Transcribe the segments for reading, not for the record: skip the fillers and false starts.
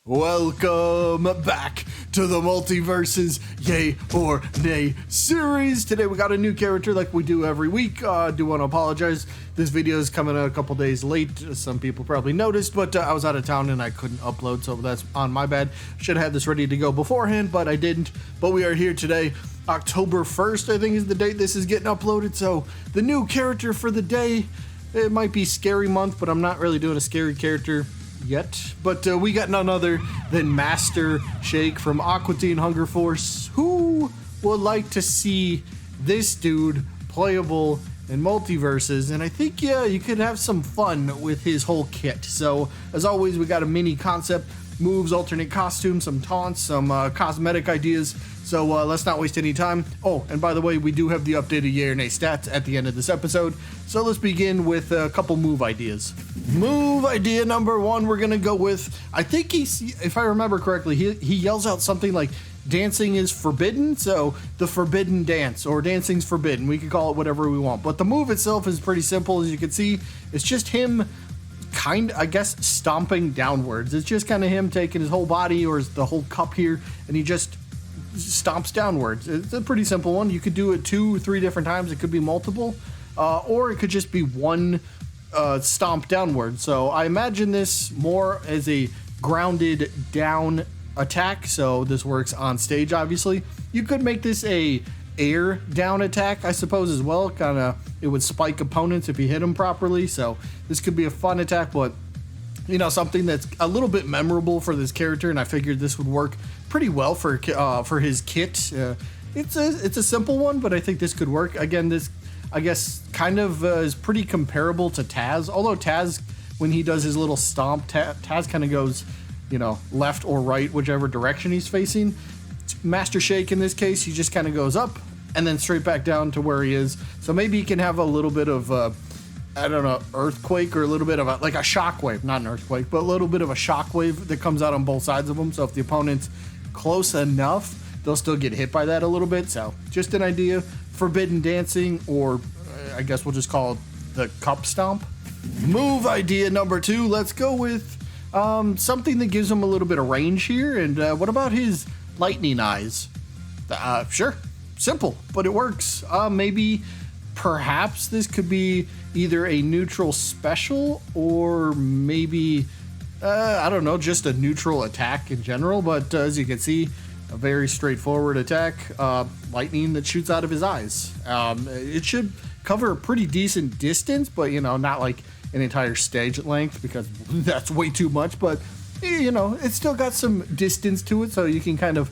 Welcome back to the Multiversus Yay or Nay series. Today we got a new character like we do every week. I do want to apologize. This video is coming a couple days late. Some people probably noticed, but I was out of town and I couldn't upload, so that's on my bad. Should have had this ready to go beforehand, but I didn't. But we are here today. October 1st, I think, is the date this is getting uploaded. So the new character for the day, it might be scary month, but I'm not really doing a scary character yet, but we got none other than Master Shake from Aqua Hunger Force, who would like to see this dude playable in Multiverses, and I think, yeah, you could have some fun with his whole kit. So, as always, we got a mini concept, moves, alternate costumes, some taunts, some cosmetic ideas, so let's not waste any time. Oh, and by the way, we do have the updated Yay or Nay stats at the end of this episode, so let's begin with a couple move ideas. Move idea number one, we're gonna go with, I think if I remember correctly, he yells out something like, dancing is forbidden, so the forbidden dance, or dancing's forbidden, we can call it whatever we want, but the move itself is pretty simple. As you can see, it's just him I guess stomping downwards. It's just kind of him taking his whole body, or the whole cup here, and he just stomps downwards. It's a pretty simple one. You could do it 2-3 different times. It could be multiple, or it could just be one stomp downward. So I imagine this more as a grounded down attack, so this works on stage. Obviously you could make this a air down attack, I suppose, as well. Kind of, it would spike opponents if you hit them properly, so this could be a fun attack, but you know, something that's a little bit memorable for this character, and I figured this would work pretty well for his kit. It's a simple one, but I think this could work. Again, this, I guess, kind of is pretty comparable to Taz, although Taz, when he does his little stomp, Taz kind of goes, you know, left or right, whichever direction he's facing. Master Shake, in this case, he just kind of goes up and then straight back down to where he is. So maybe he can have a little bit of I don't know, earthquake, or a little bit of like a shockwave, not an earthquake, but a little bit of a shockwave that comes out on both sides of him. So if the opponent's close enough, they'll still get hit by that a little bit. So just an idea. Forbidden dancing, or I guess we'll just call it the cup stomp. Move idea number two, let's go with something that gives him a little bit of range here. And what about his lightning eyes? Sure, simple, but it works. Maybe perhaps this could be either a neutral special, or maybe I don't know, just a neutral attack in general. But as you can see, a very straightforward attack, lightning that shoots out of his eyes. It should cover a pretty decent distance, but you know, not like an entire stage length, because that's way too much. But you know, it's still got some distance to it, so you can kind of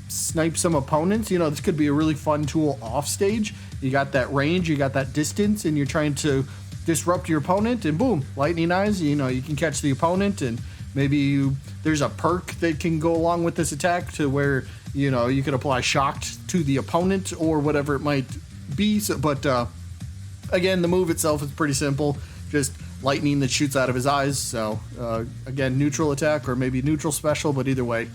snipe some opponents. You know, this could be a really fun tool off stage. You got that range, you got that distance, and you're trying to disrupt your opponent, and boom, lightning eyes. You know, you can catch the opponent, and maybe there's a perk that can go along with this attack to where, you know, you could apply shock to the opponent or whatever it might be. So, but again, the move itself is pretty simple, just lightning that shoots out of his eyes. So again, neutral attack or maybe neutral special, but either way,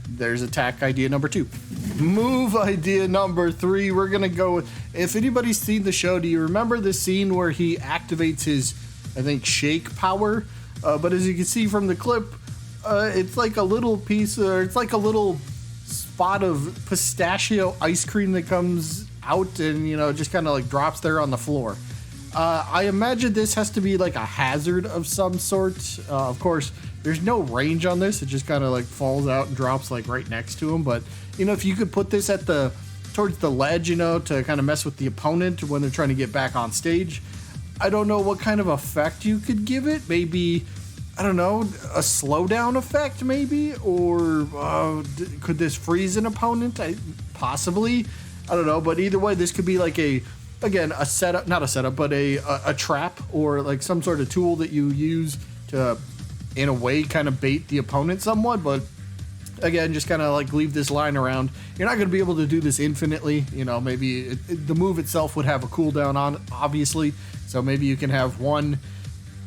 there's attack idea number two. Move idea number three, we're gonna go with, if anybody's seen the show, do you remember the scene where he activates his, I think, shake power? But as you can see from the clip, it's like a little piece, or it's like a little spot of pistachio ice cream that comes out and, you know, just kind of like drops there on the floor. I imagine this has to be like a hazard of some sort. Of course, there's no range on this. It just kind of like falls out and drops like right next to him. But, you know, if you could put this at towards the ledge, you know, to kind of mess with the opponent when they're trying to get back on stage. I don't know what kind of effect you could give it. Maybe, I don't know, a slowdown effect maybe? Or could this freeze an opponent? Possibly. I don't know. But either way, this could be like again, a setup, not a setup, but a trap, or like some sort of tool that you use to, in a way, kind of bait the opponent somewhat. But again, just kind of like leave this line around. You're not going to be able to do this infinitely. You know, maybe the move itself would have a cooldown on, obviously. So maybe you can have one,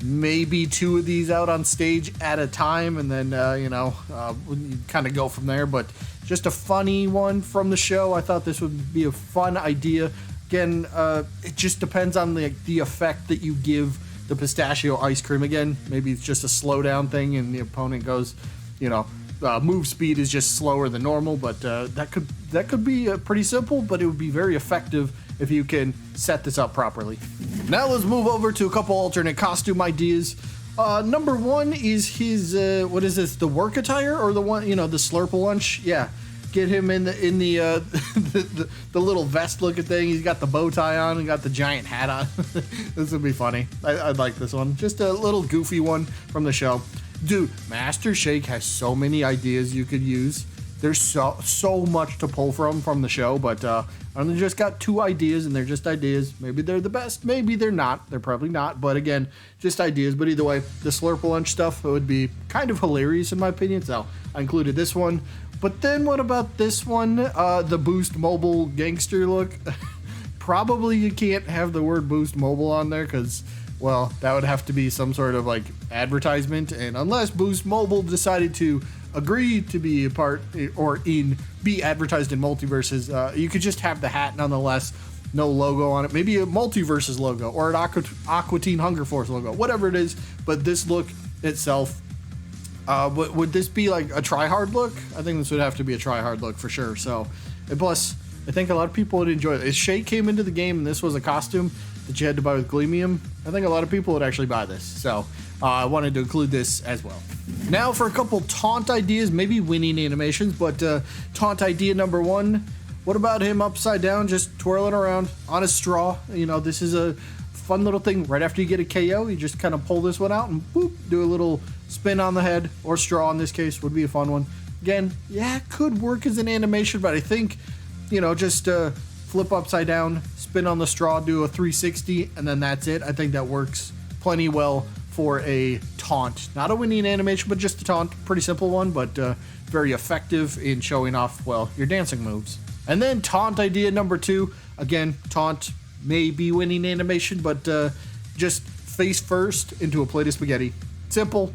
maybe two of these out on stage at a time, and then, you know, you kind of go from there. But just a funny one from the show. I thought this would be a fun idea. Again, it just depends on the effect that you give the pistachio ice cream. Again, maybe it's just a slowdown thing and the opponent goes, you know, move speed is just slower than normal, but that could be pretty simple, but it would be very effective if you can set this up properly. Now let's move over to a couple alternate costume ideas. Number one is his what is this? The work attire, or the one, you know, the Slurple lunch? Yeah, get him in the the little vest looking thing. He's got the bow tie on and got the giant hat on. This would be funny. I'd like this one. Just a little goofy one from the show. Dude, Master Shake has so many ideas you could use. There's so much to pull from the show, but I only just got 2 ideas, and they're just ideas. Maybe they're the best, maybe they're not. They're probably not, but again, just ideas. But either way, the Slurple Lunch stuff would be kind of hilarious in my opinion, so I included this one. But then what about this one? The Boost Mobile gangster look. Probably you can't have the word Boost Mobile on there, because, well, that would have to be some sort of like advertisement, and unless Boost Mobile decided to agree to be a part or be advertised in Multiverses, you could just have the hat nonetheless, no logo on it, maybe a Multiverses logo or an Aqua Teen Hunger Force logo, whatever it is. But this look itself, would this be like a try-hard look? I think this would have to be a try-hard look for sure. So, and plus, I think a lot of people would enjoy it. If Shake came into the game and this was a costume that you had to buy with Gleamium, I think a lot of people would actually buy this. So I wanted to include this as well. Now for a couple taunt ideas, maybe winning animations, but taunt idea number 1, what about him upside down, just twirling around on a straw? You know, this is a fun little thing. Right after you get a KO, you just kind of pull this one out and boop, do a little spin on the head, or straw in this case would be a fun one. Again, yeah, it could work as an animation, but I think, you know, just flip upside down, spin on the straw, do a 360, and then that's it. I think that works plenty well for a taunt. Not a winning animation, but just a taunt. Pretty simple one, but very effective in showing off, well, your dancing moves. And then taunt idea number 2. Again, taunt may be winning animation, but just face first into a plate of spaghetti. Simple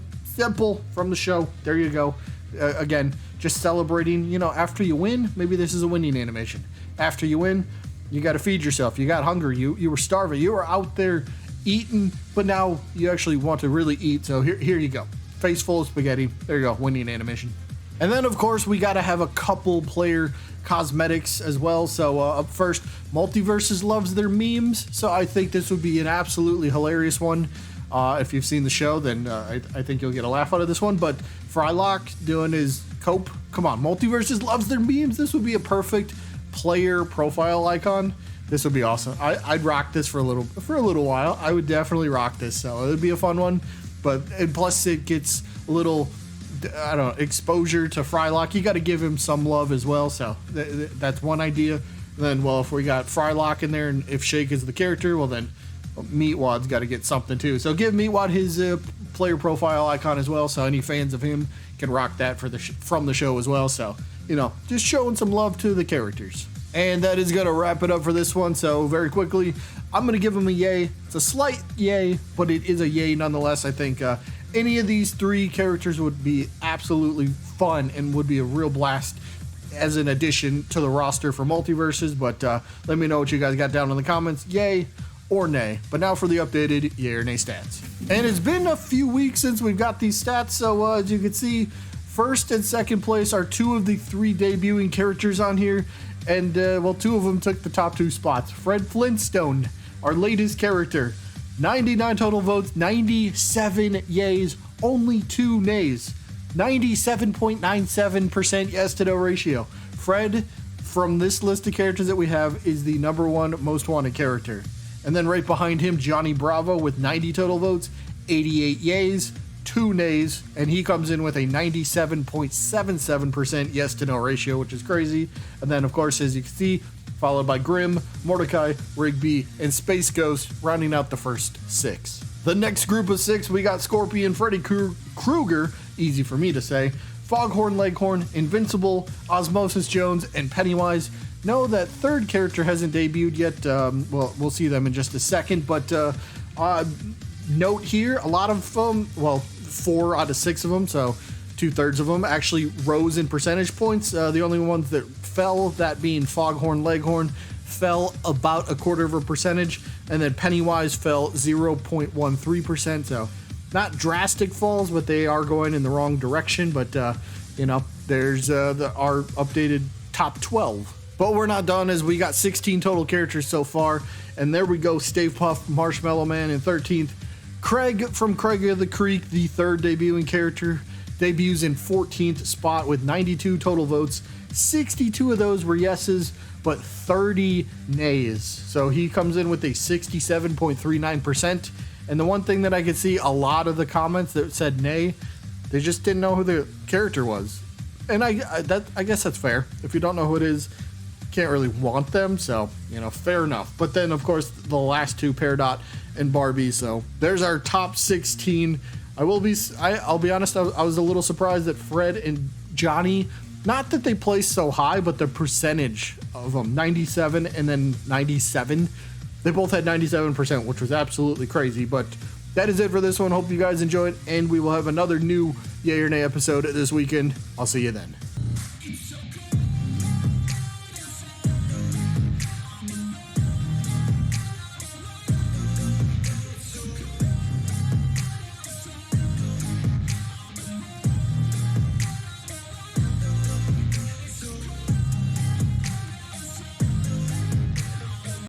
from the show. There you go. Again, just celebrating, you know, after you win, maybe this is a winning animation. After you win, you got to feed yourself. You got hunger. You were starving. You were out there eating, but now you actually want to really eat. So here you go. Face full of spaghetti. There you go. Winning animation. And then, of course, we got to have a couple player cosmetics as well. So up first, Multiversus loves their memes. So I think this would be an absolutely hilarious one. If you've seen the show, then I think you'll get a laugh out of this one. But Frylock doing his cope. Come on, Multiversus loves their memes. This would be a perfect player profile icon. This would be awesome. I'd rock this for a little while. I would definitely rock this. So it would be a fun one. But and plus it gets a little, I don't know, exposure to Frylock. You got to give him some love as well. So that's one idea. And then, well, if we got Frylock in there, and if Shake is the character, well then Meatwad's got to get something too. So give Meatwad his player profile icon as well. So any fans of him can rock that from the show as well. So, you know, just showing some love to the characters. And that is going to wrap it up for this one. So very quickly, I'm going to give him a yay. It's a slight yay, but it is a yay nonetheless. I think any of these 3 characters would be absolutely fun and would be a real blast as an addition to the roster for Multiverses. But let me know what you guys got down in the comments. Yay or nay. But now for the updated yay or nay stats. And it's been a few weeks since we've got these stats. So as you can see, first and second place are 2 of the 3 debuting characters on here. And, well, 2 of them took the top 2 spots. Fred Flintstone, our latest character. 99 total votes, 97 yays, only 2 nays. 97.97% yes to no ratio. Fred, from this list of characters that we have, is the number 1 most wanted character. And then right behind him, Johnny Bravo with 90 total votes, 88 yays, 2 nays, and he comes in with a 97.77% yes to no ratio, which is crazy. And then, of course, as you can see, followed by Grim, Mordecai, Rigby, and Space Ghost, rounding out the first 6. The next group of 6, we got Scorpion, Freddy Krueger, easy for me to say, Foghorn Leghorn, Invincible, Osmosis Jones, and Pennywise. No, that 3rd character hasn't debuted yet. Well, we'll see them in just a second, but note here, a lot of them, well, 4 out of 6 of them, so 2/3 of them actually rose in percentage points. The only ones that fell, that being Foghorn Leghorn, fell about 1/4%, and then Pennywise fell 0.13%, so not drastic falls, but they are going in the wrong direction. But you know, there's our updated top 12. But we're not done, as we got 16 total characters so far. And there we go, Stave Puft, Marshmallow Man in 13th. Craig from Craig of the Creek, the third debuting character, debuts in 14th spot with 92 total votes. 62 of those were yeses, but 30 nays. So he comes in with a 67.39%. And the one thing that I could see, a lot of the comments that said nay, they just didn't know who the character was. And I guess that's fair. If you don't know who it is, can't really want them, so, you know, fair enough. But then, of course, the last two, Peridot and Barbie, so there's our top 16. I'll be honest, I was a little surprised that Fred and Johnny, not that they placed so high, but the percentage of them, 97 and then 97, they both had 97%, which was absolutely crazy. But that is it for this one. Hope you guys enjoyed, and we will have another new Yay or Nay episode this weekend. I'll see you then.